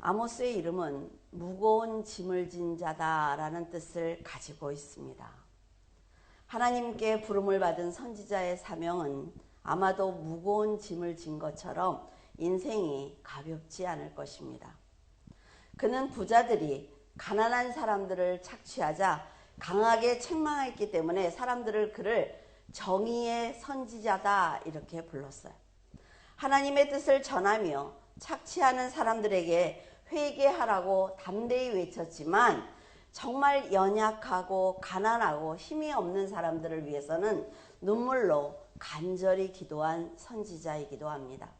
아모스의 이름은 무거운 짐을 진 자다라는 뜻을 가지고 있습니다. 하나님께 부름을 받은 선지자의 사명은 아마도 무거운 짐을 진 것처럼 인생이 가볍지 않을 것입니다. 그는 부자들이 가난한 사람들을 착취하자 강하게 책망했기 때문에 사람들을 그를 정의의 선지자다 이렇게 불렀어요. 하나님의 뜻을 전하며 착취하는 사람들에게 회개하라고 담대히 외쳤지만 정말 연약하고 가난하고 힘이 없는 사람들을 위해서는 눈물로 간절히 기도한 선지자이기도 합니다.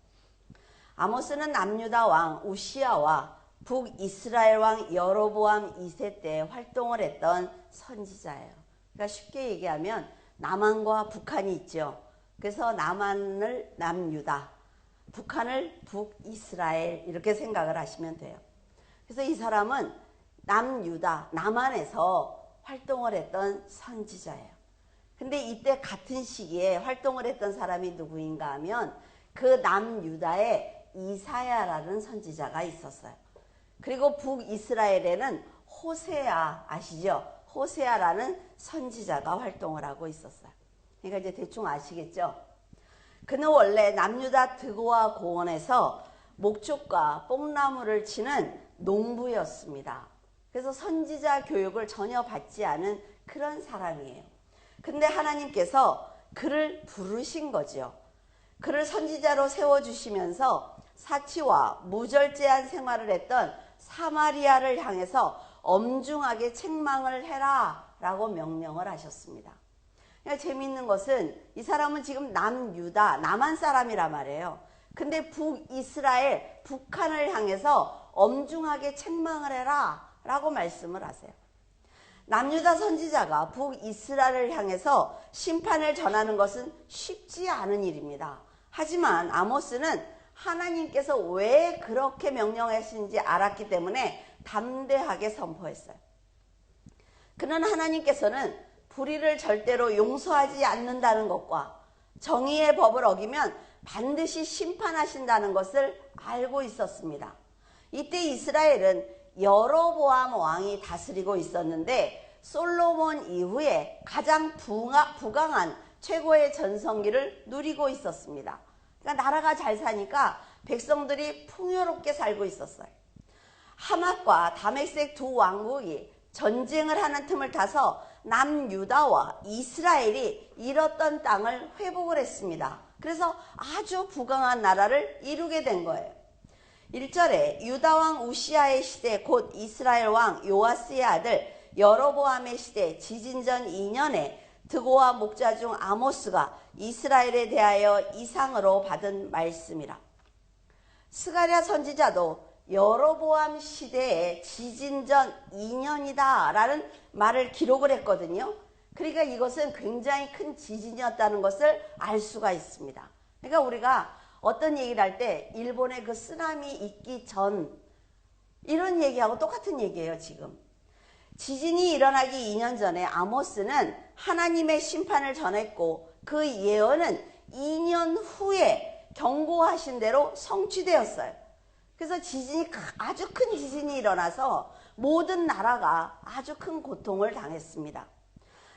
아모스는 남유다 왕 우시야와 북이스라엘 왕 여로보암 2세 때 활동을 했던 선지자예요. 그러니까 쉽게 얘기하면 남한과 북한이 있죠. 그래서 남한을 남유다, 북한을 북이스라엘 이렇게 생각을 하시면 돼요. 그래서 이 사람은 남유다, 남한에서 활동을 했던 선지자예요. 근데 이때 같은 시기에 활동을 했던 사람이 누구인가 하면 그 남유다에 이사야라는 선지자가 있었어요. 그리고 북이스라엘에는 호세아 아시죠? 호세아라는 선지자가 활동을 하고 있었어요. 그러니까 이제 대충 아시겠죠? 그는 원래 남유다 드고아 고원에서 목축과 뽕나무를 치는 농부였습니다. 그래서 선지자 교육을 전혀 받지 않은 그런 사람이에요. 근데 하나님께서 그를 부르신 거죠. 그를 선지자로 세워주시면서 사치와 무절제한 생활을 했던 사마리아를 향해서 엄중하게 책망을 해라 라고 명령을 하셨습니다. 그러니까 재미있는 것은 이 사람은 지금 남유다, 남한 사람이란 말이에요. 근데 북이스라엘, 북한을 향해서 엄중하게 책망을 해라 라고 말씀을 하세요. 남유다 선지자가 북이스라엘을 향해서 심판을 전하는 것은 쉽지 않은 일입니다. 하지만 아모스는 하나님께서 왜 그렇게 명령하시는지 알았기 때문에 담대하게 선포했어요. 그는 하나님께서는 불의를 절대로 용서하지 않는다는 것과 정의의 법을 어기면 반드시 심판하신다는 것을 알고 있었습니다. 이때 이스라엘은 여로보암 왕이 다스리고 있었는데 솔로몬 이후에 가장 부강한 최고의 전성기를 누리고 있었습니다. 그러니까 나라가 잘 사니까 백성들이 풍요롭게 살고 있었어요. 하맛과 다메섹 두 왕국이 전쟁을 하는 틈을 타서 남유다와 이스라엘이 잃었던 땅을 회복을 했습니다. 그래서 아주 부강한 나라를 이루게 된 거예요. 1절에 유다왕 우시야의 시대 곧 이스라엘 왕 요아스의 아들 여로보암의 시대 지진전 2년에 드고와 목자 중 아모스가 이스라엘에 대하여 이상으로 받은 말씀이라. 스가랴 선지자도 여로보암 시대에 지진전 2년이다 라는 말을 기록을 했거든요. 그러니까 이것은 굉장히 큰 지진이었다는 것을 알 수가 있습니다. 그러니까 우리가 어떤 얘기를 할 때 일본의 그 쓰나미 있기 전 이런 얘기하고 똑같은 얘기예요. 지금 지진이 일어나기 2년 전에 아모스는 하나님의 심판을 전했고 그 예언은 2년 후에 경고하신 대로 성취되었어요. 그래서 지진이 아주 큰 지진이 일어나서 모든 나라가 아주 큰 고통을 당했습니다.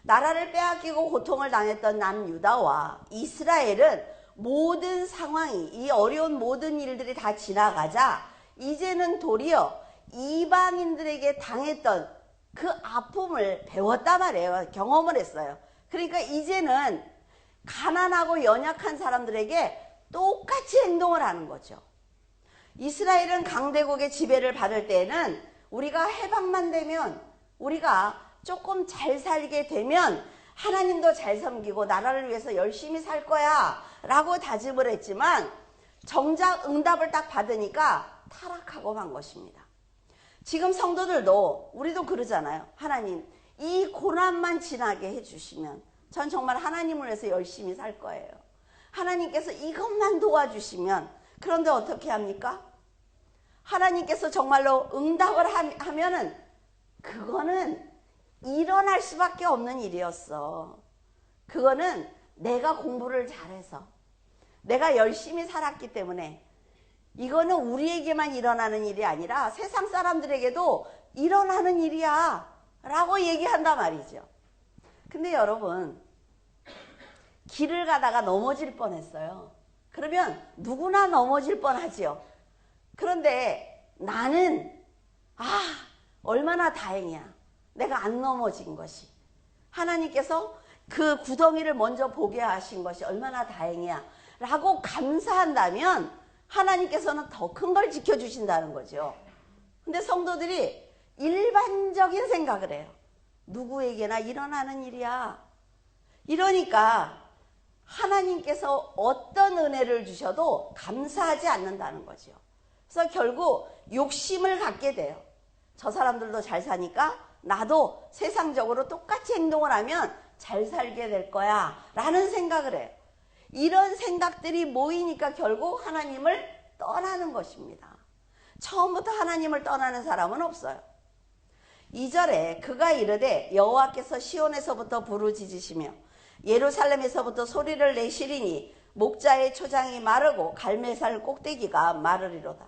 나라를 빼앗기고 고통을 당했던 남유다와 이스라엘은 모든 상황이 이 어려운 모든 일들이 다 지나가자 이제는 도리어 이방인들에게 당했던 그 아픔을 배웠단 말이에요. 경험을 했어요. 그러니까 이제는 가난하고 연약한 사람들에게 똑같이 행동을 하는 거죠. 이스라엘은 강대국의 지배를 받을 때에는 우리가 해방만 되면 우리가 조금 잘 살게 되면 하나님도 잘 섬기고 나라를 위해서 열심히 살 거야 라고 다짐을 했지만 정작 응답을 딱 받으니까 타락하고 만 것입니다. 지금 성도들도 우리도 그러잖아요. 하나님 이 고난만 지나게 해주시면 전 정말 하나님을 위해서 열심히 살 거예요. 하나님께서 이것만 도와주시면 그런데 어떻게 합니까? 하나님께서 정말로 응답을 하면은 그거는 일어날 수밖에 없는 일이었어. 그거는 내가 공부를 잘해서 내가 열심히 살았기 때문에 이거는 우리에게만 일어나는 일이 아니라 세상 사람들에게도 일어나는 일이야 라고 얘기한단 말이죠. 근데 여러분, 길을 가다가 넘어질 뻔했어요. 그러면 누구나 넘어질 뻔하지요. 그런데 나는 얼마나 다행이야. 내가 안 넘어진 것이. 하나님께서 그 구덩이를 먼저 보게 하신 것이 얼마나 다행이야 라고 감사한다면 하나님께서는 더 큰 걸 지켜주신다는 거죠. 근데 성도들이 일반적인 생각을 해요. 누구에게나 일어나는 일이야. 이러니까 하나님께서 어떤 은혜를 주셔도 감사하지 않는다는 거죠. 그래서 결국 욕심을 갖게 돼요. 저 사람들도 잘 사니까 나도 세상적으로 똑같이 행동을 하면 잘 살게 될 거야 라는 생각을 해요. 이런 생각들이 모이니까 결국 하나님을 떠나는 것입니다. 처음부터 하나님을 떠나는 사람은 없어요. 2절에 그가 이르되 여호와께서 시온에서부터 부르짖으시며 예루살렘에서부터 소리를 내시리니 목자의 초장이 마르고 갈매살 꼭대기가 마르리로다.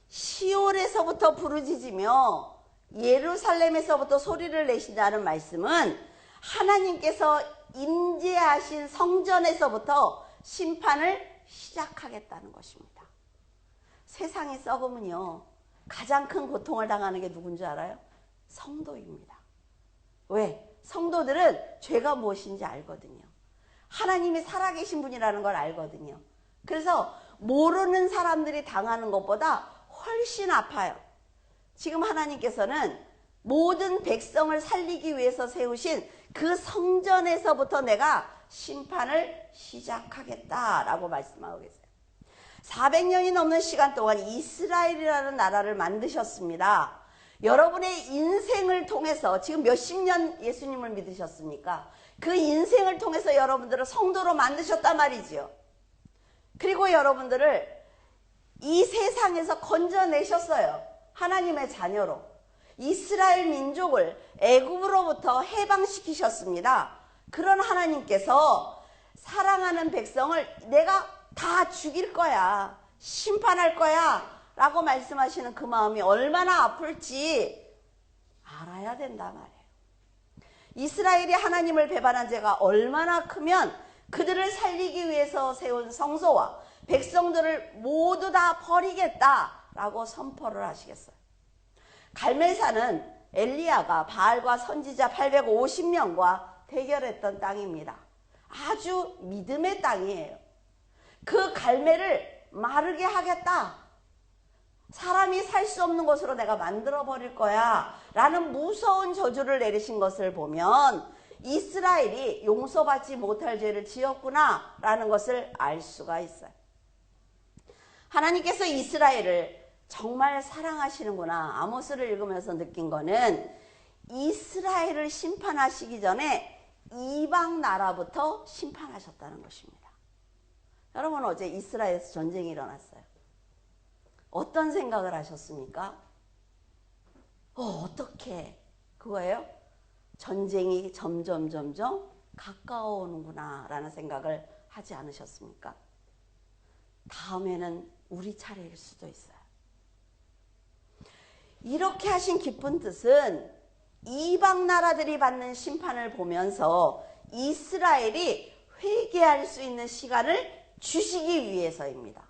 시온에서부터 부르짖으며 예루살렘에서부터 소리를 내신다는 말씀은 하나님께서 임재하신 성전에서부터 심판을 시작하겠다는 것입니다. 세상이 썩으면요 가장 큰 고통을 당하는 게 누군지 알아요? 성도입니다. 왜? 성도들은 죄가 무엇인지 알거든요. 하나님이 살아계신 분이라는 걸 알거든요. 그래서 모르는 사람들이 당하는 것보다 훨씬 아파요. 지금 하나님께서는 모든 백성을 살리기 위해서 세우신 그 성전에서부터 내가 심판을 시작하겠다라고 말씀하고 계세요. 400년이 넘는 시간 동안 이스라엘이라는 나라를 만드셨습니다. 여러분의 인생을 통해서 지금 몇십 년 예수님을 믿으셨습니까? 그 인생을 통해서 여러분들을 성도로 만드셨단 말이지요. 그리고 여러분들을 이 세상에서 건져내셨어요. 하나님의 자녀로. 이스라엘 민족을 애굽으로부터 해방시키셨습니다. 그런 하나님께서 사랑하는 백성을 내가 다 죽일 거야. 심판할 거야. 라고 말씀하시는 그 마음이 얼마나 아플지 알아야 된단 말이에요. 이스라엘이 하나님을 배반한 죄가 얼마나 크면 그들을 살리기 위해서 세운 성소와 백성들을 모두 다 버리겠다라고 선포를 하시겠어요. 갈멜산은 엘리야가 바알과 선지자 850명과 대결했던 땅입니다. 아주 믿음의 땅이에요. 그 갈멜을 마르게 하겠다. 사람이 살 수 없는 곳으로 내가 만들어 버릴 거야 라는 무서운 저주를 내리신 것을 보면 이스라엘이 용서받지 못할 죄를 지었구나 라는 것을 알 수가 있어요. 하나님께서 이스라엘을 정말 사랑하시는구나. 아모스를 읽으면서 느낀 거는 이스라엘을 심판하시기 전에 이방 나라부터 심판하셨다는 것입니다. 여러분, 어제 이스라엘에서 전쟁이 일어났어요. 어떤 생각을 하셨습니까? 어떻게 그거예요? 전쟁이 점점 가까워오는구나 라는 생각을 하지 않으셨습니까? 다음에는 우리 차례일 수도 있어요. 이렇게 하신 깊은 뜻은 이방 나라들이 받는 심판을 보면서 이스라엘이 회개할 수 있는 시간을 주시기 위해서입니다.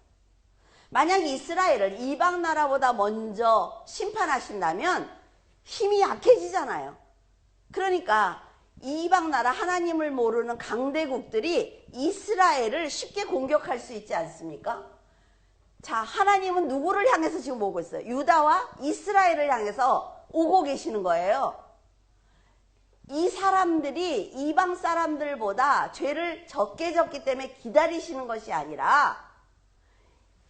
만약 이스라엘을 이방 나라보다 먼저 심판하신다면 힘이 약해지잖아요. 그러니까 이방 나라 하나님을 모르는 강대국들이 이스라엘을 쉽게 공격할 수 있지 않습니까? 자, 하나님은 누구를 향해서 지금 오고 있어요? 유다와 이스라엘을 향해서 오고 계시는 거예요. 이 사람들이 이방 사람들보다 죄를 적게 졌기 때문에 기다리시는 것이 아니라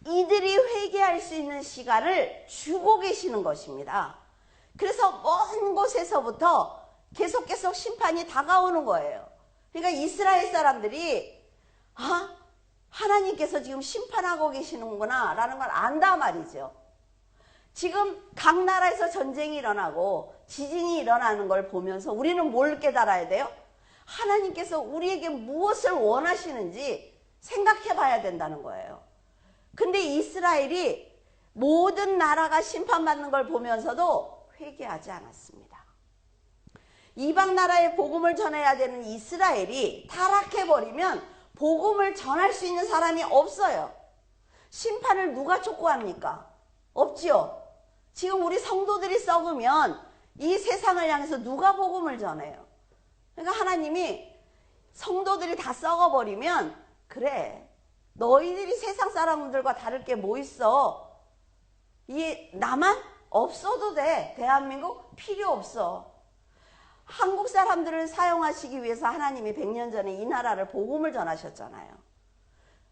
이들이 회개할 수 있는 시간을 주고 계시는 것입니다. 그래서 먼 곳에서부터 계속 심판이 다가오는 거예요. 그러니까 이스라엘 사람들이 하나님께서 지금 심판하고 계시는구나 라는 걸 안다 말이죠. 지금 각 나라에서 전쟁이 일어나고 지진이 일어나는 걸 보면서 우리는 뭘 깨달아야 돼요? 하나님께서 우리에게 무엇을 원하시는지 생각해 봐야 된다는 거예요. 근데 이스라엘이 모든 나라가 심판받는 걸 보면서도 회개하지 않았습니다. 이방 나라에 복음을 전해야 되는 이스라엘이 타락해버리면 복음을 전할 수 있는 사람이 없어요. 심판을 누가 촉구합니까? 없지요. 지금 우리 성도들이 썩으면 이 세상을 향해서 누가 복음을 전해요? 그러니까 하나님이 성도들이 다 썩어버리면 그래, 너희들이 세상 사람들과 다를 게 뭐 있어? 나만 없어도 돼. 대한민국 필요 없어. 한국 사람들을 사용하시기 위해서 하나님이 100년 전에 이 나라를 복음을 전하셨잖아요.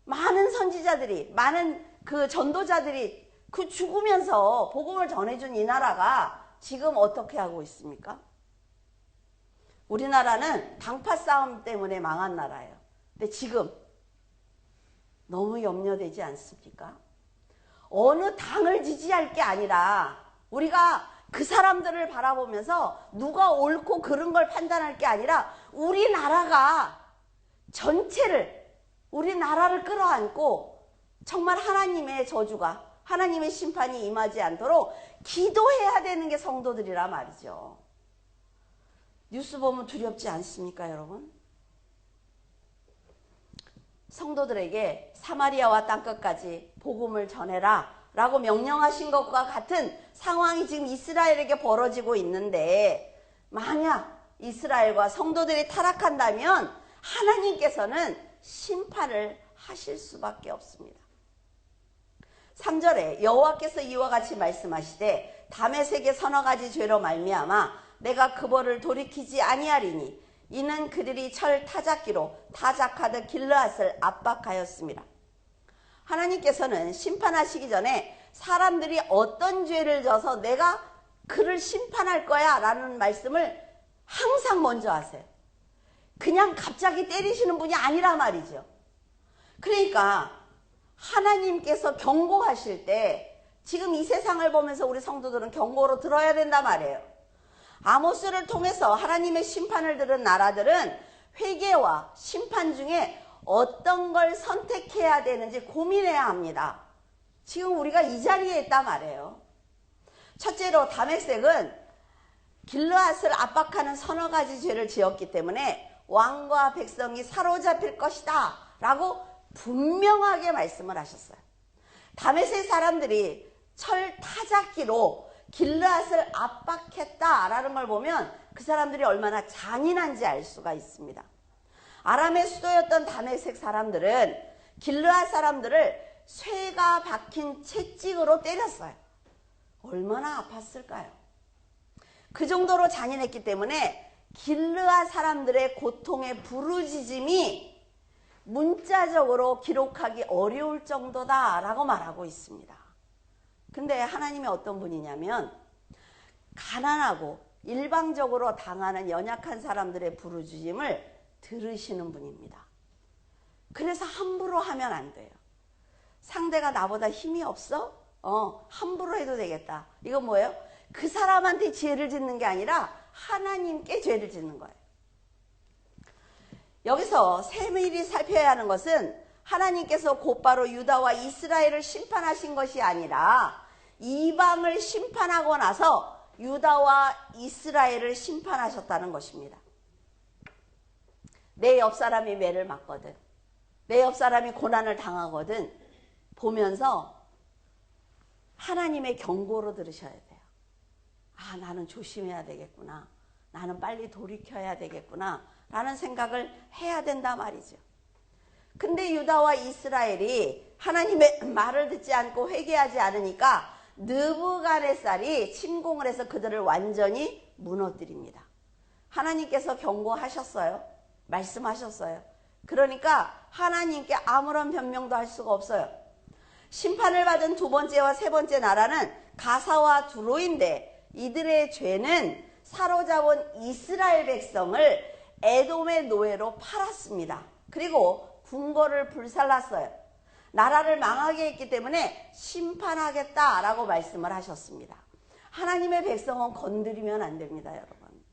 많은 선지자들이, 많은 그 전도자들이 그 죽으면서 복음을 전해준 이 나라가 지금 어떻게 하고 있습니까? 우리나라는 당파 싸움 때문에 망한 나라예요. 근데 지금 너무 염려되지 않습니까? 어느 당을 지지할 게 아니라 우리가 그 사람들을 바라보면서 누가 옳고 그른 걸 판단할 게 아니라 우리나라가 전체를, 우리나라를 끌어안고 정말 하나님의 저주가, 하나님의 심판이 임하지 않도록 기도해야 되는 게 성도들이라 말이죠. 뉴스 보면 두렵지 않습니까, 여러분? 성도들에게 사마리아와 땅끝까지 복음을 전해라 라고 명령하신 것과 같은 상황이 지금 이스라엘에게 벌어지고 있는데, 만약 이스라엘과 성도들이 타락한다면 하나님께서는 심판을 하실 수밖에 없습니다. 3절에 여호와께서 이와 같이 말씀하시되 다메섹의 서너 가지 죄로 말미암아 내가 그 벌을 돌이키지 아니하리니 이는 그들이 철 타작기로 타작하듯 길르앗을 압박하였습니다. 하나님께서는 심판하시기 전에 사람들이 어떤 죄를 져서 내가 그를 심판할 거야 라는 말씀을 항상 먼저 하세요. 그냥 갑자기 때리시는 분이 아니라 말이죠. 그러니까 하나님께서 경고하실 때 지금 이 세상을 보면서 우리 성도들은 경고로 들어야 된단 말이에요. 아모스를 통해서 하나님의 심판을 들은 나라들은 회개와 심판 중에 어떤 걸 선택해야 되는지 고민해야 합니다. 지금 우리가 이 자리에 있단 말이에요. 첫째로 다메섹은 길르앗을 압박하는 서너 가지 죄를 지었기 때문에 왕과 백성이 사로잡힐 것이다 라고 분명하게 말씀을 하셨어요. 다메섹 사람들이 철 타작기로 길르앗을 압박했다라는 걸 보면 그 사람들이 얼마나 잔인한지 알 수가 있습니다. 아람의 수도였던 다메섹 사람들은 길르앗 사람들을 쇠가 박힌 채찍으로 때렸어요. 얼마나 아팠을까요? 그 정도로 잔인했기 때문에 길르앗 사람들의 고통의 부르짖음이 문자적으로 기록하기 어려울 정도다라고 말하고 있습니다. 근데 하나님이 어떤 분이냐면 가난하고 일방적으로 당하는 연약한 사람들의 부르짖음을 들으시는 분입니다. 그래서 함부로 하면 안 돼요. 상대가 나보다 힘이 없어? 함부로 해도 되겠다. 이건 뭐예요? 그 사람한테 죄를 짓는 게 아니라 하나님께 죄를 짓는 거예요. 여기서 세밀히 살펴야 하는 것은 하나님께서 곧바로 유다와 이스라엘을 심판하신 것이 아니라 이방을 심판하고 나서 유다와 이스라엘을 심판하셨다는 것입니다. 내 옆 사람이 매를 맞거든, 내 옆 사람이 고난을 당하거든 보면서 하나님의 경고로 들으셔야 돼요. 아, 나는 조심해야 되겠구나, 나는 빨리 돌이켜야 되겠구나 라는 생각을 해야 된다 말이죠. 근데 유다와 이스라엘이 하나님의 말을 듣지 않고 회개하지 않으니까 느부갓네살이 침공을 해서 그들을 완전히 무너뜨립니다. 하나님께서 경고하셨어요. 말씀하셨어요. 그러니까 하나님께 아무런 변명도 할 수가 없어요. 심판을 받은 두 번째와 세 번째 나라는 가사와 두로인데 이들의 죄는 사로잡은 이스라엘 백성을 에돔의 노예로 팔았습니다. 그리고 궁궐을 불살랐어요. 나라를 망하게 했기 때문에 심판하겠다라고 말씀을 하셨습니다. 하나님의 백성은 건드리면 안 됩니다, 여러분.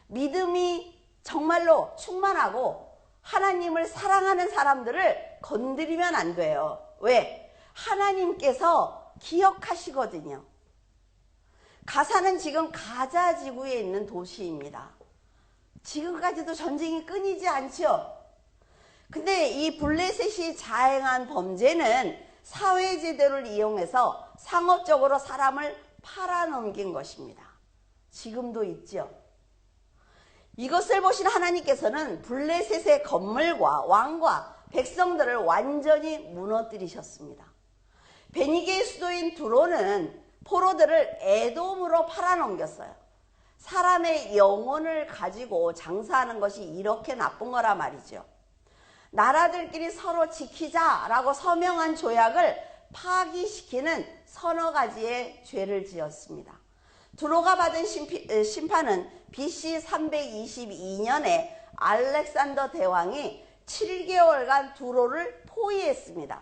믿음이 정말로 충만하고 하나님을 사랑하는 사람들을 건드리면 안 돼요. 왜? 하나님께서 기억하시거든요. 가사는 지금 가자 지구에 있는 도시입니다. 지금까지도 전쟁이 끊이지 않죠. 근데 이 블레셋이 자행한 범죄는 사회제도를 이용해서 상업적으로 사람을 팔아넘긴 것입니다. 지금도 있죠. 이것을 보신 하나님께서는 블레셋의 건물과 왕과 백성들을 완전히 무너뜨리셨습니다. 베니게의 수도인 두로는 포로들을 에돔으로 팔아넘겼어요. 사람의 영혼을 가지고 장사하는 것이 이렇게 나쁜 거라 말이죠. 나라들끼리 서로 지키자라고 서명한 조약을 파기시키는 서너 가지의 죄를 지었습니다. 두로가 받은 심판은 BC 322년에 알렉산더 대왕이 7개월간 두로를 포위했습니다.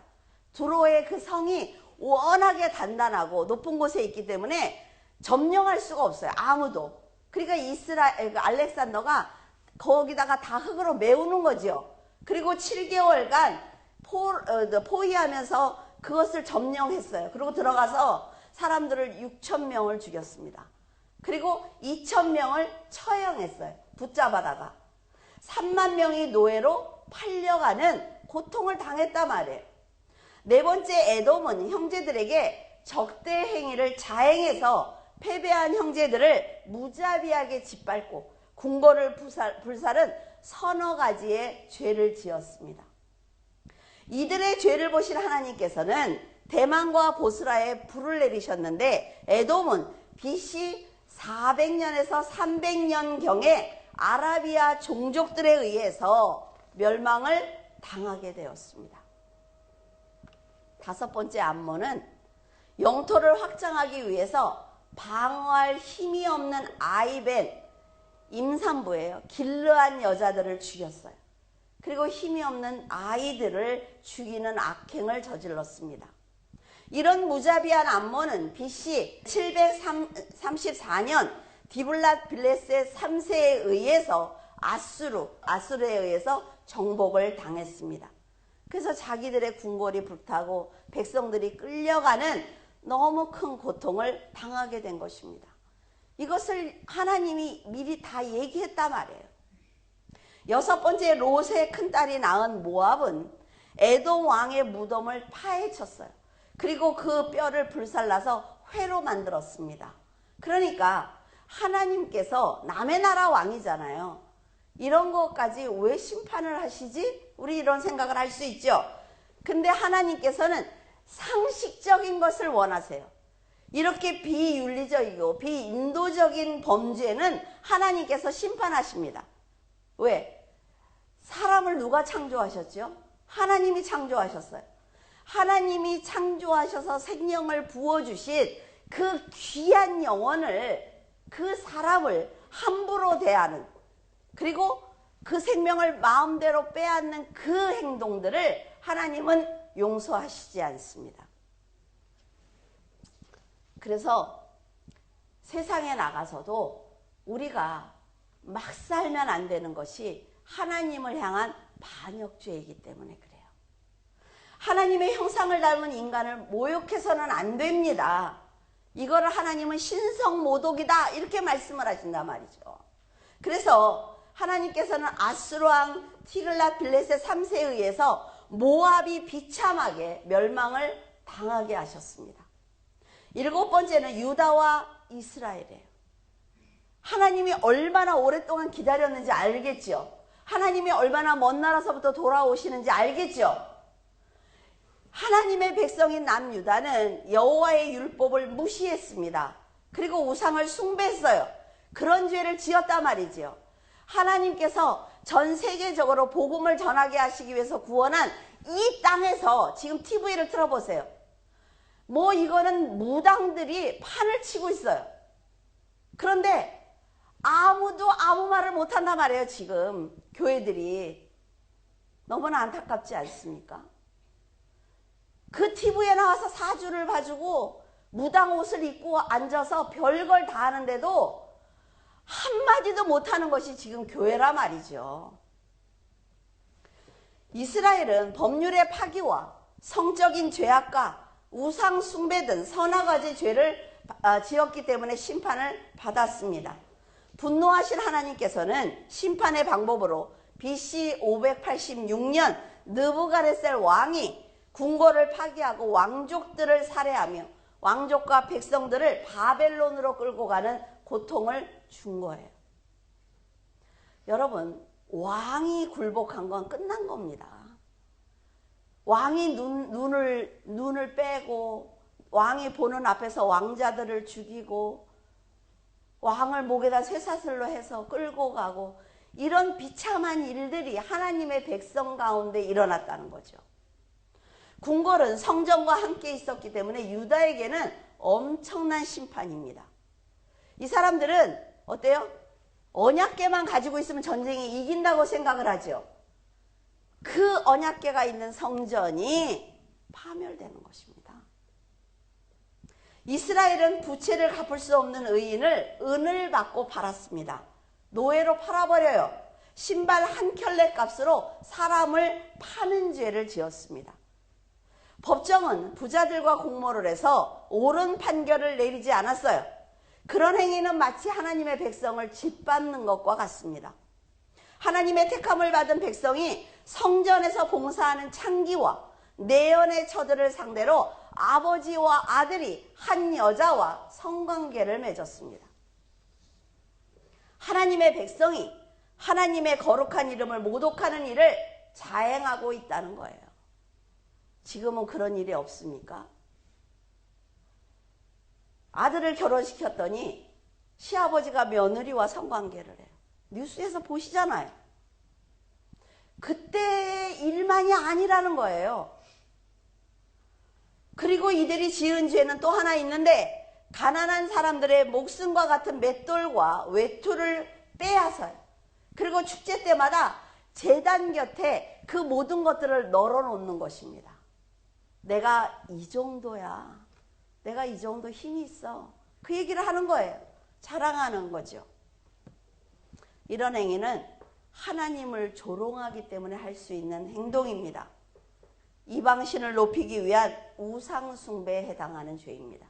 두로의 그 성이 워낙에 단단하고 높은 곳에 있기 때문에 점령할 수가 없어요. 아무도. 그러니까 알렉산더가 거기다가 다 흙으로 메우는 거죠. 그리고 7개월간 포위하면서 그것을 점령했어요. 그리고 들어가서 사람들을 6,000명을 죽였습니다. 그리고 2,000명을 처형했어요. 붙잡아다가. 3만 명이 노예로 팔려가는 고통을 당했단 말이에요. 네 번째 에돔은 형제들에게 적대 행위를 자행해서 패배한 형제들을 무자비하게 짓밟고 궁궐을 불살은 서너 가지의 죄를 지었습니다. 이들의 죄를 보신 하나님께서는 대만과 보스라에 불을 내리셨는데 에돔은 BC 400년에서 300년경에 아라비아 종족들에 의해서 멸망을 당하게 되었습니다. 다섯 번째 암몬은 영토를 확장하기 위해서 방어할 힘이 없는 아이벤 임산부예요. 길르한 여자들을 죽였어요. 그리고 힘이 없는 아이들을 죽이는 악행을 저질렀습니다. 이런 무자비한 암몬은 BC 734년 디블랏 빌레셋 3세에 의해서 아수르에 의해서 정복을 당했습니다. 그래서 자기들의 궁궐이 불타고 백성들이 끌려가는 너무 큰 고통을 당하게 된 것입니다. 이것을 하나님이 미리 다 얘기했단 말이에요. 여섯 번째 롯의 큰딸이 낳은 모압은 에돔 왕의 무덤을 파헤쳤어요. 그리고 그 뼈를 불살라서 회로 만들었습니다. 그러니까 하나님께서 남의 나라 왕이잖아요. 이런 것까지 왜 심판을 하시지? 우리 이런 생각을 할 수 있죠. 근데 하나님께서는 상식적인 것을 원하세요. 이렇게 비윤리적이고 비인도적인 범죄는 하나님께서 심판하십니다. 왜? 사람을 누가 창조하셨죠? 하나님이 창조하셨어요. 하나님이 창조하셔서 생명을 부어주신 그 귀한 영혼을, 그 사람을 함부로 대하는, 그리고 그 생명을 마음대로 빼앗는 그 행동들을 하나님은 용서하시지 않습니다. 그래서 세상에 나가서도 우리가 막 살면 안 되는 것이 하나님을 향한 반역죄이기 때문에 그래요. 하나님의 형상을 닮은 인간을 모욕해서는 안 됩니다. 이거를 하나님은 신성모독이다 이렇게 말씀을 하신단 말이죠. 그래서 하나님께서는 아수르 왕 티글랏 빌레셋 3세에 의해서 모압이 비참하게 멸망을 당하게 하셨습니다. 일곱 번째는 유다와 이스라엘이에요. 하나님이 얼마나 오랫동안 기다렸는지 알겠죠. 하나님이 얼마나 먼 나라서부터 돌아오시는지 알겠죠. 하나님의 백성인 남유다는 여호와의 율법을 무시했습니다. 그리고 우상을 숭배했어요. 그런 죄를 지었단 말이죠. 하나님께서 전 세계적으로 복음을 전하게 하시기 위해서 구원한 이 땅에서 지금 TV를 틀어보세요. 뭐 이거는 무당들이 판을 치고 있어요. 그런데 아무도 아무 말을 못한단 말이에요. 지금 교회들이. 너무나 안타깝지 않습니까? 그 TV에 나와서 사주를 봐주고 무당 옷을 입고 앉아서 별걸 다 하는데도 한마디도 못하는 것이 지금 교회라 말이죠. 이스라엘은 법률의 파기와 성적인 죄악과 우상 숭배 등 서너 가지 죄를 지었기 때문에 심판을 받았습니다. 분노하신 하나님께서는 심판의 방법으로 BC 586년 느부갓네살 왕이 궁궐을 파괴하고 왕족들을 살해하며 왕족과 백성들을 바벨론으로 끌고 가는 고통을 준 거예요. 여러분, 왕이 굴복한 건 끝난 겁니다. 왕이 눈을 빼고 왕이 보는 앞에서 왕자들을 죽이고 왕을 목에다 쇠사슬로 해서 끌고 가고 이런 비참한 일들이 하나님의 백성 가운데 일어났다는 거죠. 궁궐은 성전과 함께 있었기 때문에 유다에게는 엄청난 심판입니다. 이 사람들은 어때요? 언약궤만 가지고 있으면 전쟁에 이긴다고 생각을 하죠. 그 언약궤가 있는 성전이 파멸되는 것입니다. 이스라엘은 부채를 갚을 수 없는 의인을 은을 받고 팔았습니다. 노예로 팔아버려요. 신발 한 켤레 값으로 사람을 파는 죄를 지었습니다. 법정은 부자들과 공모를 해서 옳은 판결을 내리지 않았어요. 그런 행위는 마치 하나님의 백성을 짓밟는 것과 같습니다. 하나님의 택함을 받은 백성이 성전에서 봉사하는 창기와 내연의 처들을 상대로 아버지와 아들이 한 여자와 성관계를 맺었습니다. 하나님의 백성이 하나님의 거룩한 이름을 모독하는 일을 자행하고 있다는 거예요. 지금은 그런 일이 없습니까? 아들을 결혼시켰더니 시아버지가 며느리와 성관계를 해요. 뉴스에서 보시잖아요. 그때의 일만이 아니라는 거예요. 그리고 이들이 지은 죄는 또 하나 있는데 가난한 사람들의 목숨과 같은 맷돌과 외투를 빼앗아요. 그리고 축제 때마다 제단 곁에 그 모든 것들을 널어놓는 것입니다. 내가 이 정도야. 내가 이 정도 힘이 있어. 그 얘기를 하는 거예요. 자랑하는 거죠. 이런 행위는 하나님을 조롱하기 때문에 할 수 있는 행동입니다. 이방신을 높이기 위한 우상 숭배에 해당하는 죄입니다.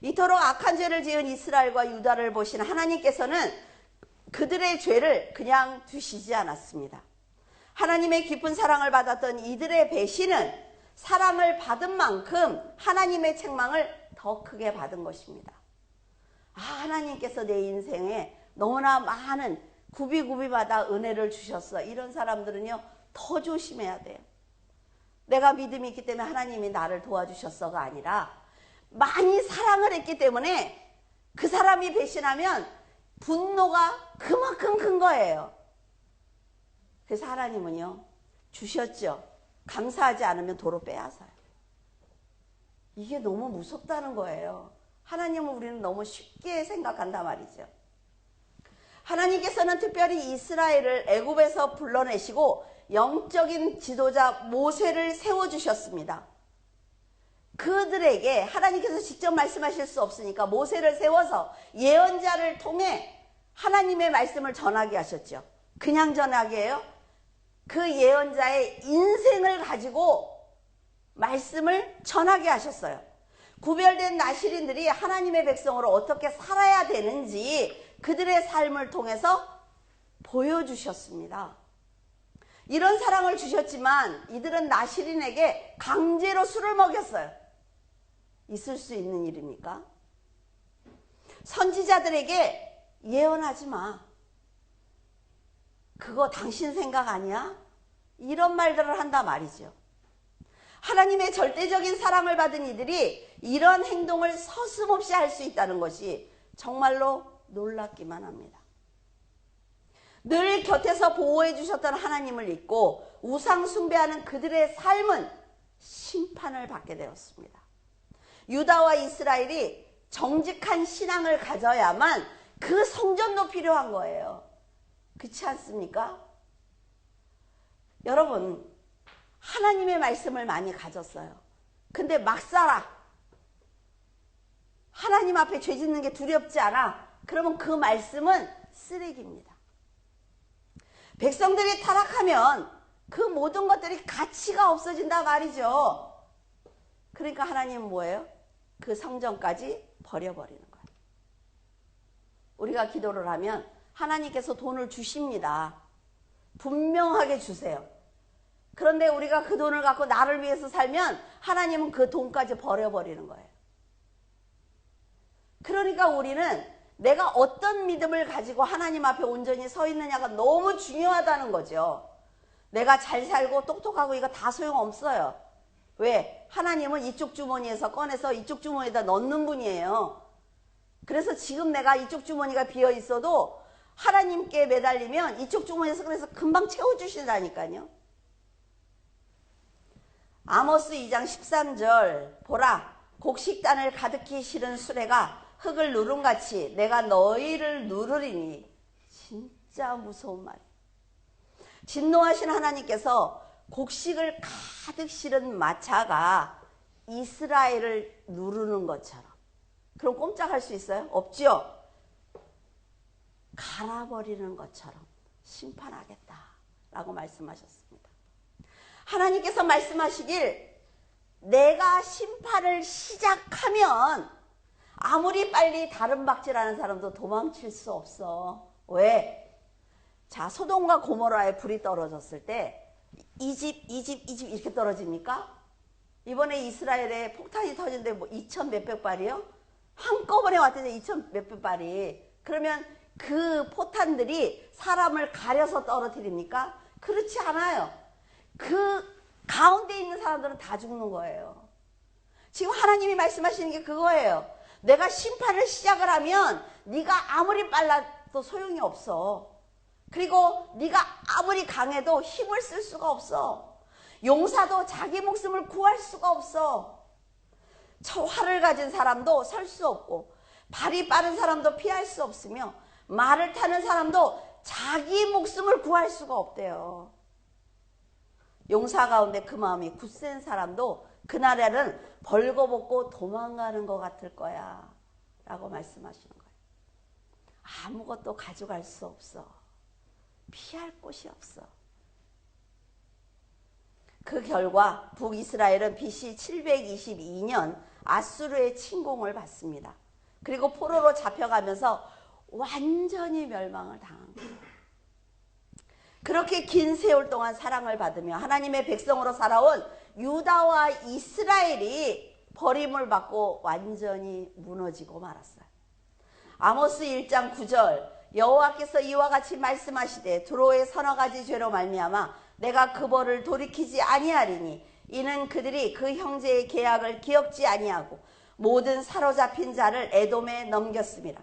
이토록 악한 죄를 지은 이스라엘과 유다를 보신 하나님께서는 그들의 죄를 그냥 두시지 않았습니다. 하나님의 깊은 사랑을 받았던 이들의 배신은 사랑을 받은 만큼 하나님의 책망을 더 크게 받은 것입니다. 하나님께서 내 인생에 너무나 많은 굽이굽이마다 은혜를 주셨어. 이런 사람들은요, 더 조심해야 돼요. 내가 믿음이 있기 때문에 하나님이 나를 도와주셨어가 아니라 많이 사랑을 했기 때문에 그 사람이 배신하면 분노가 그만큼 큰 거예요. 그래서 하나님은요, 주셨죠. 감사하지 않으면 도로 빼앗아요. 이게 너무 무섭다는 거예요. 하나님은 우리는 너무 쉽게 생각한단 말이죠. 하나님께서는 특별히 이스라엘을 애굽에서 불러내시고 영적인 지도자 모세를 세워주셨습니다. 그들에게 하나님께서 직접 말씀하실 수 없으니까 모세를 세워서 예언자를 통해 하나님의 말씀을 전하게 하셨죠. 그냥 전하게 해요? 그 예언자의 인생을 가지고 말씀을 전하게 하셨어요. 구별된 나실인들이 하나님의 백성으로 어떻게 살아야 되는지 그들의 삶을 통해서 보여주셨습니다. 이런 사랑을 주셨지만 이들은 나실인에게 강제로 술을 먹였어요. 있을 수 있는 일입니까? 선지자들에게 예언하지 마. 그거 당신 생각 아니야? 이런 말들을 한단 말이죠. 하나님의 절대적인 사랑을 받은 이들이 이런 행동을 서슴없이 할 수 있다는 것이 정말로 놀랍기만 합니다. 늘 곁에서 보호해 주셨던 하나님을 잊고 우상 숭배하는 그들의 삶은 심판을 받게 되었습니다. 유다와 이스라엘이 정직한 신앙을 가져야만 그 성전도 필요한 거예요. 그렇지 않습니까? 여러분, 하나님의 말씀을 많이 가졌어요. 근데 막 살아. 하나님 앞에 죄 짓는 게 두렵지 않아. 그러면 그 말씀은 쓰레기입니다. 백성들이 타락하면 그 모든 것들이 가치가 없어진다 말이죠. 그러니까 하나님은 뭐예요? 그 성전까지 버려버리는 거예요. 우리가 기도를 하면 하나님께서 돈을 주십니다. 분명하게 주세요. 그런데 우리가 그 돈을 갖고 나를 위해서 살면 하나님은 그 돈까지 버려버리는 거예요. 그러니까 우리는 내가 어떤 믿음을 가지고 하나님 앞에 온전히 서 있느냐가 너무 중요하다는 거죠. 내가 잘 살고 똑똑하고 이거 다 소용없어요. 왜? 하나님은 이쪽 주머니에서 꺼내서 이쪽 주머니에다 넣는 분이에요. 그래서 지금 내가 이쪽 주머니가 비어 있어도 하나님께 매달리면 이쪽 주머니에서 그래서 금방 채워주신다니까요. 아모스 2장 13절 보라 곡식단을 가득히 실은 수레가 흙을 누름같이 내가 너희를 누르리니. 진짜 무서운 말. 진노하신 하나님께서 곡식을 가득 실은 마차가 이스라엘을 누르는 것처럼. 그럼 꼼짝할 수 있어요? 없죠? 갈아버리는 것처럼 심판하겠다라고 말씀하셨습니다. 하나님께서 말씀하시길 내가 심판을 시작하면 아무리 빨리 다른 박질하는 사람도 도망칠 수 없어. 왜? 자, 소돔과 고모라에 불이 떨어졌을 때 이 집 이렇게 떨어집니까? 이번에 이스라엘에 폭탄이 터진데 뭐 2천 몇백 발이요? 한꺼번에 왔더니 2천 몇백 발이. 그러면 그 포탄들이 사람을 가려서 떨어뜨립니까? 그렇지 않아요. 그 가운데 있는 사람들은 다 죽는 거예요. 지금 하나님이 말씀하시는 게 그거예요. 내가 심판을 시작을 하면 네가 아무리 빨라도 소용이 없어. 그리고 네가 아무리 강해도 힘을 쓸 수가 없어. 용사도 자기 목숨을 구할 수가 없어. 저 활을 가진 사람도 설 수 없고 발이 빠른 사람도 피할 수 없으며 말을 타는 사람도 자기 목숨을 구할 수가 없대요. 용사 가운데 그 마음이 굳센 사람도 그날에는 벌거벗고 도망가는 것 같을 거야 라고 말씀하시는 거예요. 아무것도 가져갈 수 없어. 피할 곳이 없어. 그 결과 북이스라엘은 BC 722년 아수르의 침공을 받습니다. 그리고 포로로 잡혀가면서 완전히 멸망을 당한 거예요. 그렇게 긴 세월 동안 사랑을 받으며 하나님의 백성으로 살아온 유다와 이스라엘이 버림을 받고 완전히 무너지고 말았어요. 아모스 1장 9절 여호와께서 이와 같이 말씀하시되 두로의 서너 가지 죄로 말미암아 내가 그 벌을 돌이키지 아니하리니 이는 그들이 그 형제의 계약을 기억지 아니하고 모든 사로잡힌 자를 에돔에 넘겼습니다.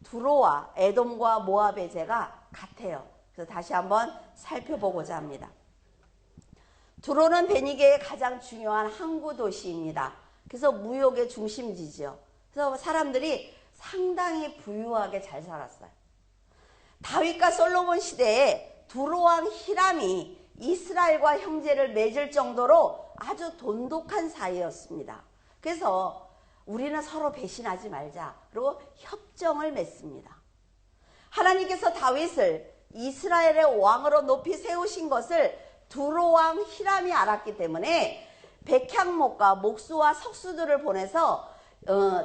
두로와 에돔과 모압의 죄가 같아요. 그래서 다시 한번 살펴보고자 합니다. 두로는 베니게의 가장 중요한 항구 도시입니다. 그래서 무역의 중심지죠. 그래서 사람들이 상당히 부유하게 잘 살았어요. 다윗과 솔로몬 시대에 두로왕 히람이 이스라엘과 형제를 맺을 정도로 아주 돈독한 사이였습니다. 그래서 우리는 서로 배신하지 말자. 그리고 협정을 맺습니다. 하나님께서 다윗을 이스라엘의 왕으로 높이 세우신 것을 두로왕 히람이 알았기 때문에 백향목과 목수와 석수들을 보내서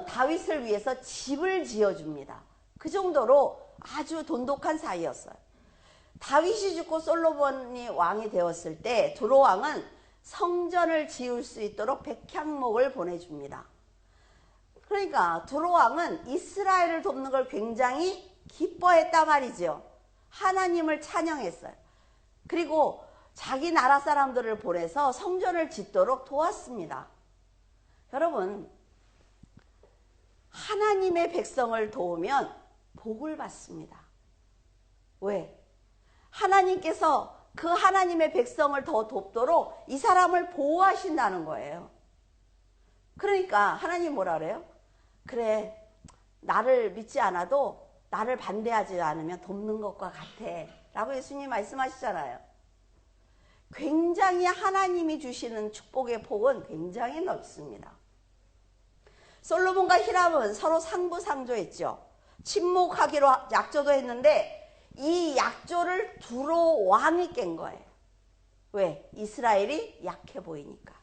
다윗을 위해서 집을 지어줍니다. 그 정도로 아주 돈독한 사이였어요. 다윗이 죽고 솔로몬이 왕이 되었을 때 두로왕은 성전을 지을 수 있도록 백향목을 보내줍니다. 그러니까 두로왕은 이스라엘을 돕는 걸 굉장히 기뻐했단 말이죠. 하나님을 찬양했어요. 그리고 자기 나라 사람들을 보내서 성전을 짓도록 도왔습니다. 여러분, 하나님의 백성을 도우면 복을 받습니다. 왜? 하나님께서 그 하나님의 백성을 더 돕도록 이 사람을 보호하신다는 거예요. 그러니까 하나님 뭐라 그래요? 그래, 나를 믿지 않아도 나를 반대하지 않으면 돕는 것과 같아 라고 예수님 말씀하시잖아요. 굉장히 하나님이 주시는 축복의 폭은 굉장히 넓습니다. 솔로몬과 히람은 서로 상부상조했죠. 침묵하기로 약조도 했는데 이 약조를 두로 왕이 깬 거예요. 왜? 이스라엘이 약해 보이니까.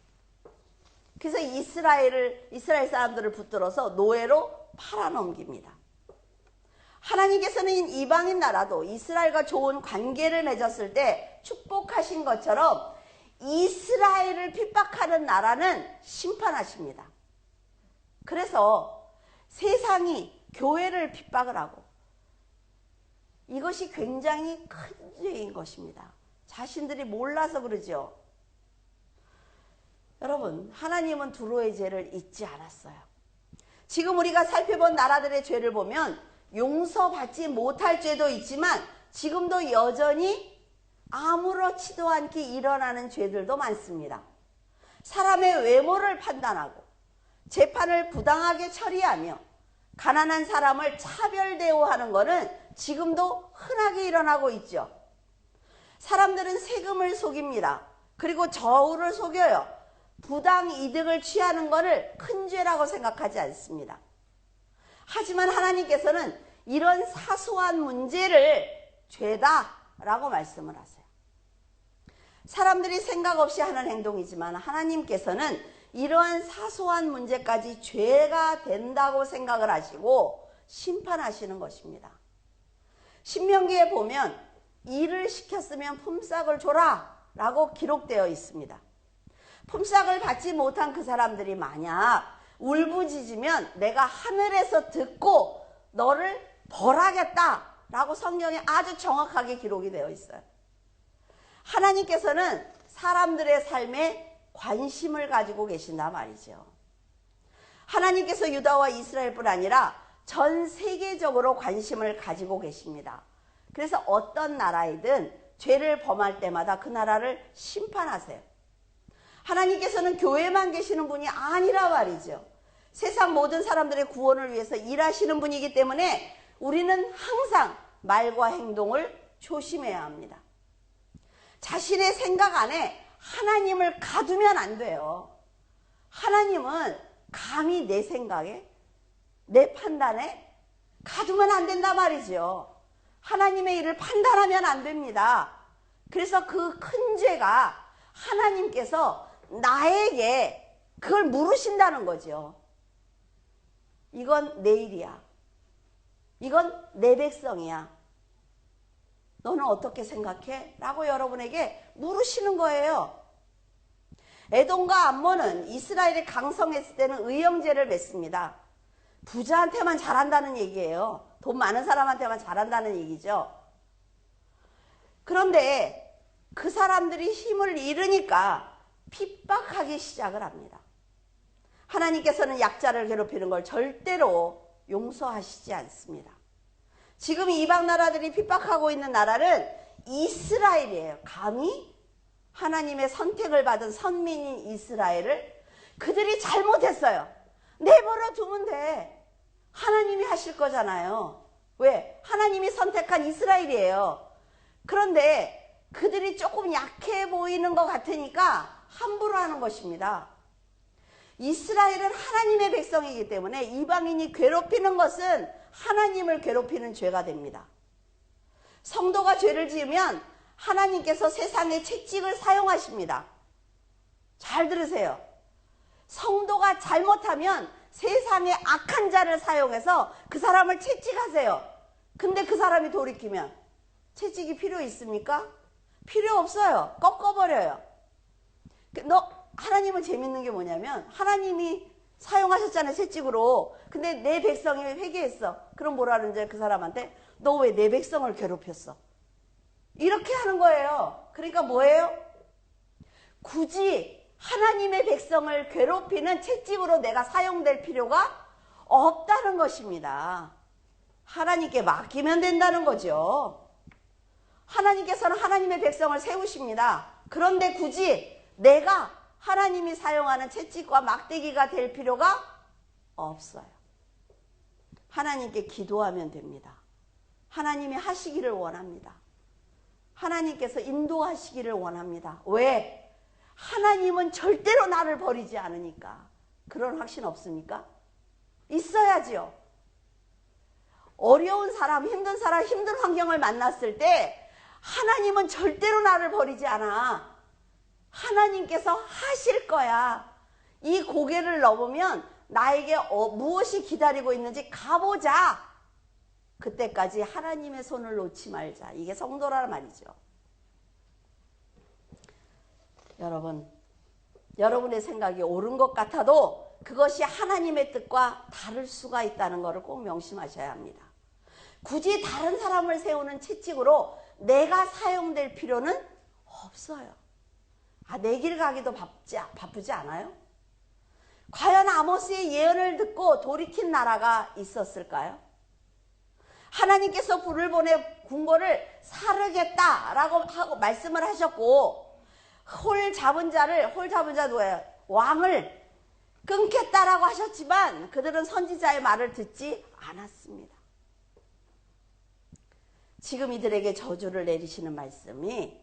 그래서 이스라엘 사람들을 붙들어서 노예로 팔아넘깁니다. 하나님께서는 이방인 나라도 이스라엘과 좋은 관계를 맺었을 때 축복하신 것처럼 이스라엘을 핍박하는 나라는 심판하십니다. 그래서 세상이 교회를 핍박을 하고 이것이 굉장히 큰 죄인 것입니다. 자신들이 몰라서 그러죠. 여러분, 하나님은 두로의 죄를 잊지 않았어요. 지금 우리가 살펴본 나라들의 죄를 보면 용서받지 못할 죄도 있지만 지금도 여전히 아무렇지도 않게 일어나는 죄들도 많습니다. 사람의 외모를 판단하고 재판을 부당하게 처리하며 가난한 사람을 차별 대우하는 것은 지금도 흔하게 일어나고 있죠. 사람들은 세금을 속입니다. 그리고 저울을 속여요. 부당 이득을 취하는 것을 큰 죄라고 생각하지 않습니다. 하지만 하나님께서는 이런 사소한 문제를 죄다라고 말씀을 하세요. 사람들이 생각 없이 하는 행동이지만 하나님께서는 이러한 사소한 문제까지 죄가 된다고 생각을 하시고 심판하시는 것입니다. 신명기에 보면 일을 시켰으면 품삯을 줘라 라고 기록되어 있습니다. 품삯을 받지 못한 그 사람들이 만약 울부짖으면 내가 하늘에서 듣고 너를 벌하겠다 라고 성경에 아주 정확하게 기록이 되어 있어요. 하나님께서는 사람들의 삶에 관심을 가지고 계신다 말이죠. 하나님께서 유다와 이스라엘뿐 아니라 전 세계적으로 관심을 가지고 계십니다. 그래서 어떤 나라이든 죄를 범할 때마다 그 나라를 심판하세요. 하나님께서는 교회만 계시는 분이 아니라 말이죠. 세상 모든 사람들의 구원을 위해서 일하시는 분이기 때문에 우리는 항상 말과 행동을 조심해야 합니다. 자신의 생각 안에 하나님을 가두면 안 돼요. 하나님은 감히 내 생각에, 내 판단에 가두면 안 된단 말이죠. 하나님의 일을 판단하면 안 됩니다. 그래서 그 큰 죄가 하나님께서 나에게 그걸 물으신다는 거죠. 이건 내 일이야. 이건 내 백성이야. 너는 어떻게 생각해? 라고 여러분에게 물으시는 거예요. 에돔과 암몬은 이스라엘이 강성했을 때는 의형제를 맺습니다. 부자한테만 잘한다는 얘기예요. 돈 많은 사람한테만 잘한다는 얘기죠. 그런데 그 사람들이 힘을 잃으니까 핍박하기 시작을 합니다. 하나님께서는 약자를 괴롭히는 걸 절대로 용서하시지 않습니다. 지금 이방 나라들이 핍박하고 있는 나라는 이스라엘이에요. 감히 하나님의 선택을 받은 선민인 이스라엘을 그들이 잘못했어요. 내버려 두면 돼. 하나님이 하실 거잖아요. 왜? 하나님이 선택한 이스라엘이에요. 그런데 그들이 조금 약해 보이는 것 같으니까 함부로 하는 것입니다. 이스라엘은 하나님의 백성이기 때문에 이방인이 괴롭히는 것은 하나님을 괴롭히는 죄가 됩니다. 성도가 죄를 지으면 하나님께서 세상의 채찍을 사용하십니다. 잘 들으세요. 성도가 잘못하면 세상의 악한 자를 사용해서 그 사람을 채찍하세요. 근데 그 사람이 돌이키면 채찍이 필요 있습니까? 필요 없어요. 꺾어버려요. 하나님은 재밌는 게 뭐냐면 하나님이 사용하셨잖아요, 채찍으로. 근데 내 백성이 회개했어. 그럼 뭐라 그러는지 그 사람한테 너 왜 내 백성을 괴롭혔어? 이렇게 하는 거예요. 그러니까 뭐예요? 굳이 하나님의 백성을 괴롭히는 채찍으로 내가 사용될 필요가 없다는 것입니다. 하나님께 맡기면 된다는 거죠. 하나님께서는 하나님의 백성을 세우십니다. 그런데 굳이 내가 하나님이 사용하는 채찍과 막대기가 될 필요가 없어요. 하나님께 기도하면 됩니다. 하나님이 하시기를 원합니다. 하나님께서 인도하시기를 원합니다. 왜? 하나님은 절대로 나를 버리지 않으니까. 그런 확신 없습니까? 있어야지요. 어려운 사람, 힘든 환경을 만났을 때 하나님은 절대로 나를 버리지 않아. 하나님께서 하실 거야. 이 고개를 넘으면 나에게 무엇이 기다리고 있는지 가보자. 그때까지 하나님의 손을 놓지 말자. 이게 성도라는 말이죠. 여러분의 생각이 옳은 것 같아도 그것이 하나님의 뜻과 다를 수가 있다는 것을 꼭 명심하셔야 합니다. 굳이 다른 사람을 세우는 채찍으로 내가 사용될 필요는 없어요. 내 길 가기도 바쁘지 않아요? 과연 아모스의 예언을 듣고 돌이킨 나라가 있었을까요? 하나님께서 불을 보내 궁궐을 사르겠다라고 하고 말씀을 하셨고, 홀 잡은 자 누구예요? 왕을 끊겠다라고 하셨지만 그들은 선지자의 말을 듣지 않았습니다. 지금 이들에게 저주를 내리시는 말씀이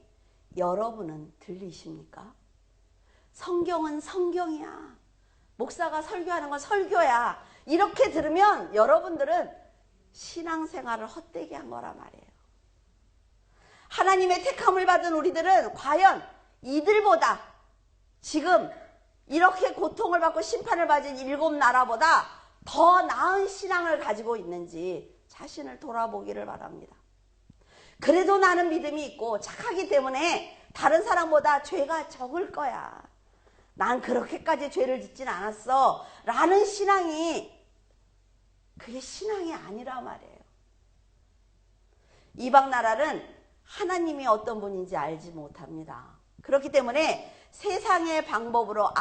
여러분은 들리십니까? 성경은 성경이야. 목사가 설교하는 건 설교야. 이렇게 들으면 여러분들은 신앙생활을 헛되게 한 거란 말이에요. 하나님의 택함을 받은 우리들은 과연 이들보다 지금 이렇게 고통을 받고 심판을 받은 7 나라보다 더 나은 신앙을 가지고 있는지 자신을 돌아보기를 바랍니다. 그래도 나는 믿음이 있고 착하기 때문에 다른 사람보다 죄가 적을 거야. 난 그렇게까지 죄를 짓진 않았어. 라는 신앙이 그게 신앙이 아니라 말이에요. 이방 나라는 하나님이 어떤 분인지 알지 못합니다. 그렇기 때문에 세상의 방법으로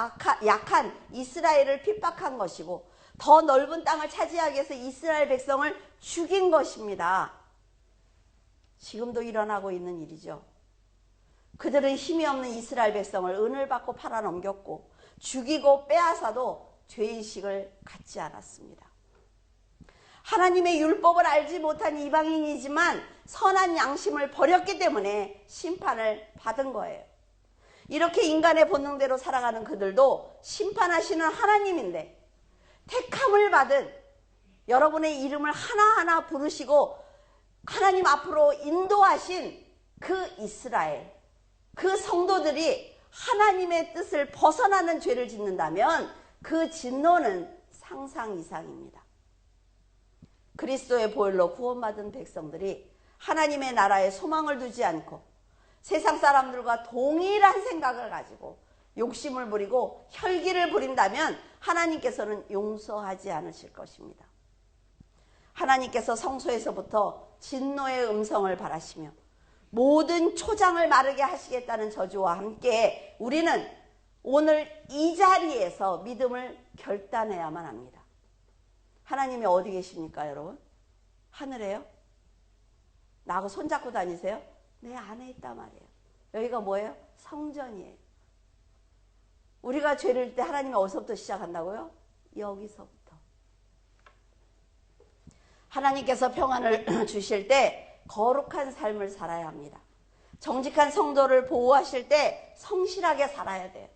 약한 이스라엘을 핍박한 것이고 더 넓은 땅을 차지하기 위해서 이스라엘 백성을 죽인 것입니다. 지금도 일어나고 있는 일이죠. 그들은 힘이 없는 이스라엘 백성을 은을 받고 팔아넘겼고 죽이고 빼앗아도 죄의식을 갖지 않았습니다. 하나님의 율법을 알지 못한 이방인이지만 선한 양심을 버렸기 때문에 심판을 받은 거예요. 이렇게 인간의 본능대로 살아가는 그들도 심판하시는 하나님인데 택함을 받은 여러분의 이름을 하나하나 부르시고 하나님 앞으로 인도하신 그 이스라엘, 그 성도들이 하나님의 뜻을 벗어나는 죄를 짓는다면 그 진노는 상상 이상입니다. 그리스도의 보혈로 구원받은 백성들이 하나님의 나라에 소망을 두지 않고 세상 사람들과 동일한 생각을 가지고 욕심을 부리고 혈기를 부린다면 하나님께서는 용서하지 않으실 것입니다. 하나님께서 성소에서부터 진노의 음성을 발하시며 모든 초장을 마르게 하시겠다는 저주와 함께 우리는 오늘 이 자리에서 믿음을 결단해야만 합니다. 하나님이 어디 계십니까, 여러분? 하늘에요? 나하고 손잡고 다니세요? 내 안에 있단 말이에요. 여기가 뭐예요? 성전이에요. 우리가 죄를 질 때 하나님이 어디서부터 시작한다고요? 여기서부터. 하나님께서 평안을 주실 때 거룩한 삶을 살아야 합니다. 정직한 성도를 보호하실 때 성실하게 살아야 돼요.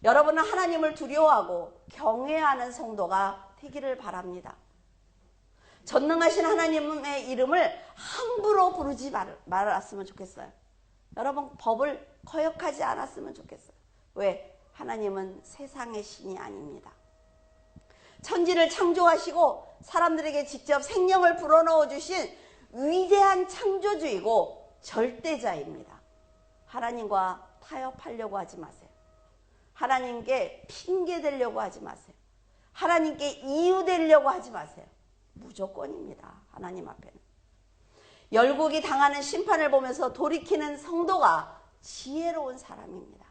여러분은 하나님을 두려워하고 경외하는 성도가 되기를 바랍니다. 전능하신 하나님의 이름을 함부로 부르지 말았으면 좋겠어요. 여러분 법을 거역하지 않았으면 좋겠어요. 왜? 하나님은 세상의 신이 아닙니다. 천지를 창조하시고 사람들에게 직접 생명을 불어넣어 주신 위대한 창조주이고 절대자입니다. 하나님과 타협하려고 하지 마세요. 하나님께 핑계대려고 하지 마세요. 하나님께 이유되려고 하지 마세요. 무조건입니다. 하나님 앞에는. 열국이 당하는 심판을 보면서 돌이키는 성도가 지혜로운 사람입니다.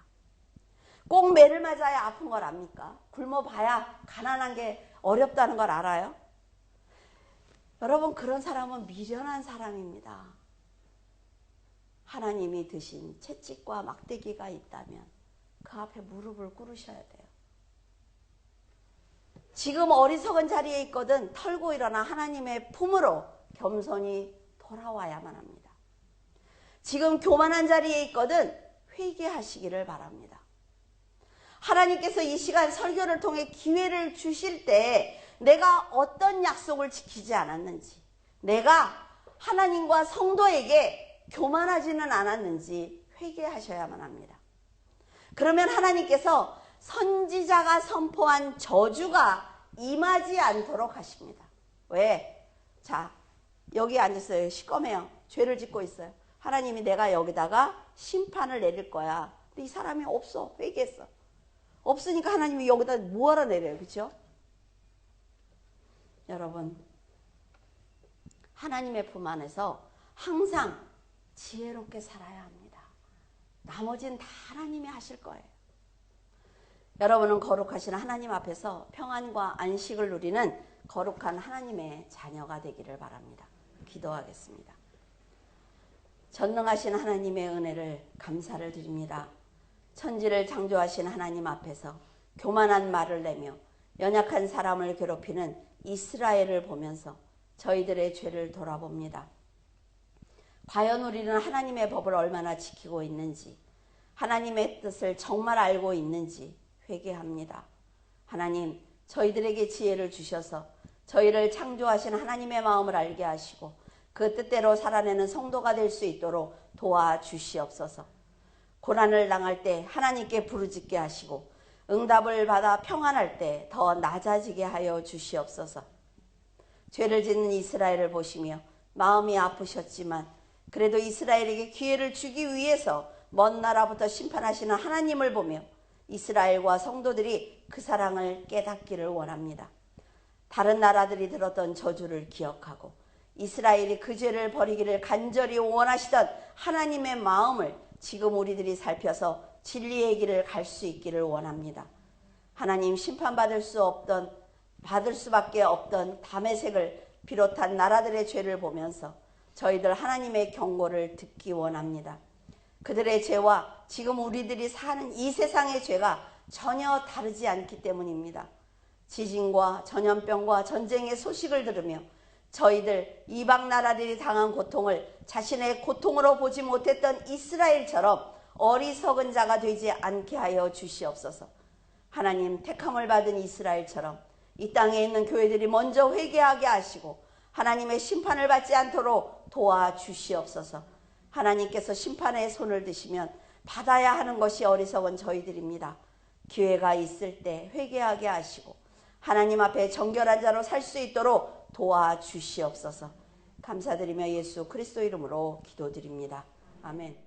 꼭 매를 맞아야 아픈 걸 압니까? 굶어봐야 가난한 게 어렵다는 걸 알아요? 여러분, 그런 사람은 미련한 사람입니다. 하나님이 드신 채찍과 막대기가 있다면 그 앞에 무릎을 꿇으셔야 돼요. 지금 어리석은 자리에 있거든 털고 일어나 하나님의 품으로 겸손히 돌아와야만 합니다. 지금 교만한 자리에 있거든 회개하시기를 바랍니다. 하나님께서 이 시간 설교를 통해 기회를 주실 때 내가 어떤 약속을 지키지 않았는지, 내가 하나님과 성도에게 교만하지는 않았는지 회개하셔야만 합니다. 그러면 하나님께서 선지자가 선포한 저주가 임하지 않도록 하십니다. 왜? 자, 여기 앉았어요. 시꺼매요. 죄를 짓고 있어요. 하나님이 내가 여기다가 심판을 내릴 거야. 근데 이 사람이 없어. 회개했어. 없으니까 하나님이 여기다 뭐하러 내려요. 그렇죠? 여러분, 하나님의 품 안에서 항상 지혜롭게 살아야 합니다. 나머지는 다 하나님이 하실 거예요. 여러분은 거룩하신 하나님 앞에서 평안과 안식을 누리는 거룩한 하나님의 자녀가 되기를 바랍니다. 기도하겠습니다. 전능하신 하나님의 은혜를 감사를 드립니다. 천지를 창조하신 하나님 앞에서 교만한 말을 내며 연약한 사람을 괴롭히는 이스라엘을 보면서 저희들의 죄를 돌아봅니다. 과연 우리는 하나님의 법을 얼마나 지키고 있는지, 하나님의 뜻을 정말 알고 있는지 회개합니다. 하나님, 저희들에게 지혜를 주셔서 저희를 창조하신 하나님의 마음을 알게 하시고 그 뜻대로 살아내는 성도가 될 수 있도록 도와주시옵소서. 고난을 당할 때 하나님께 부르짖게 하시고 응답을 받아 평안할 때 더 낮아지게 하여 주시옵소서. 죄를 짓는 이스라엘을 보시며 마음이 아프셨지만 그래도 이스라엘에게 기회를 주기 위해서 먼 나라부터 심판하시는 하나님을 보며 이스라엘과 성도들이 그 사랑을 깨닫기를 원합니다. 다른 나라들이 들었던 저주를 기억하고 이스라엘이 그 죄를 버리기를 간절히 원하시던 하나님의 마음을 지금 우리들이 살펴서 진리의 길을 갈 수 있기를 원합니다. 하나님, 심판받을 수밖에 없던 다메섹을 비롯한 나라들의 죄를 보면서 저희들 하나님의 경고를 듣기 원합니다. 그들의 죄와 지금 우리들이 사는 이 세상의 죄가 전혀 다르지 않기 때문입니다. 지진과 전염병과 전쟁의 소식을 들으며 저희들 이방 나라들이 당한 고통을 자신의 고통으로 보지 못했던 이스라엘처럼 어리석은 자가 되지 않게 하여 주시옵소서. 하나님, 택함을 받은 이스라엘처럼 이 땅에 있는 교회들이 먼저 회개하게 하시고 하나님의 심판을 받지 않도록 도와주시옵소서. 하나님께서 심판의 손을 드시면 받아야 하는 것이 어리석은 저희들입니다. 기회가 있을 때 회개하게 하시고 하나님 앞에 정결한 자로 살 수 있도록 도와주시옵소서. 감사드리며 예수 그리스도 이름으로 기도드립니다. 아멘.